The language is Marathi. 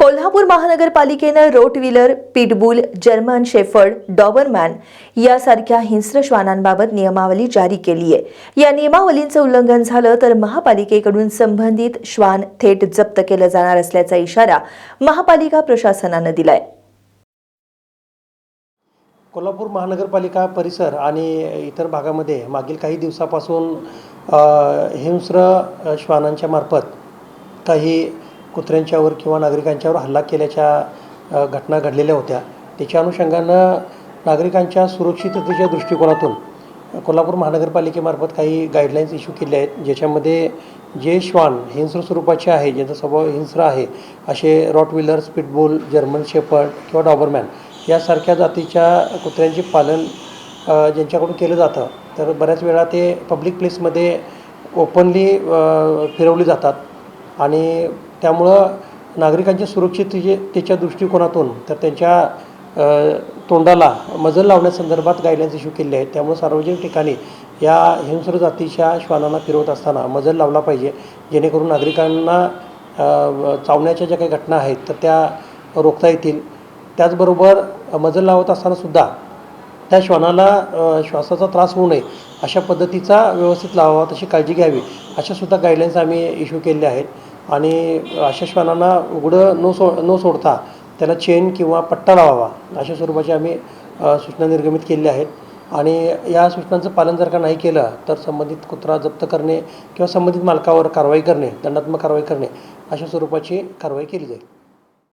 कोल्हापूर महानगरपालिकेनं Rottweiler, pitbull, German shepherd, Dobermann यासारख्या हिंस्र श्वानांबाबत नियमावली जारी केली आहे। या नियमावलींचं उल्लंघन झालं तर महापालिकेकडून संबंधित श्वान थेट जप्त केलं जाणार असल्याचा इशारा महापालिका प्रशासनानं दिलाय। कोल्हापूर महानगरपालिका परिसर आणि इतर भागामध्ये मागील काही दिवसापासून हिंस्र श्वानांच्या मार्फत काही कुत्र्यांच्यावर किंवा नागरिकांच्यावर हल्ला केल्याच्या घटना घडलेल्या होत्या। त्याच्या अनुषंगानं नागरिकांच्या सुरक्षिततेच्या दृष्टिकोनातून कोल्हापूर महानगरपालिकेमार्फत काही गाईडलाईन्स इश्यू केल्या आहेत, ज्याच्यामध्ये जे श्वान हिंस्र स्वरूपाचे आहे, ज्यांचा स्वभाव हिंस्र आहे, असे रॉटविलर, पिटबुल, जर्मन शेफर्ड किंवा डॉबरमॅन यासारख्या जातीच्या कुत्र्यांचे पालन ज्यांच्याकडून केलं जातं, तर बऱ्याच वेळा ते पब्लिक प्लेसमध्ये ओपनली फिरवली जातात आणि त्यामुळं नागरिकांच्या सुरक्षिततेच्या दृष्टिकोनातून तर त्यांच्या तोंडाला मजल लावण्यासंदर्भात गाईडलाईन्स इश्यू केले आहेत। त्यामुळे सार्वजनिक ठिकाणी या हिंस्र जातीच्या श्वानांना फिरवत असताना मजल लावला पाहिजे, जेणेकरून नागरिकांना चावण्याच्या ज्या काही घटना आहेत तर त्या रोखता येतील। त्याचबरोबर मजल लावत असतानासुद्धा त्या श्वानाला श्वासाचा त्रास होऊ नये अशा पद्धतीचा व्यवस्थित लावावा, तशी काळजी घ्यावी, अशासुद्धा गाईडलाईन्स आम्ही इश्यू केलेल्या आहेत। आणि अशा श्वानांना उघडं न सोडता त्याला चेन किंवा पट्टा लावावा, अशा स्वरूपाची आम्ही सूचना निर्गमित केलेल्या आहेत। आणि या सूचनांचं पालन जर का नाही केलं तर संबंधित कुत्रा जप्त करणे किंवा संबंधित मालकावर कारवाई करणे, दंडात्मक कारवाई करणे, अशा स्वरूपाची कारवाई केली जाईल।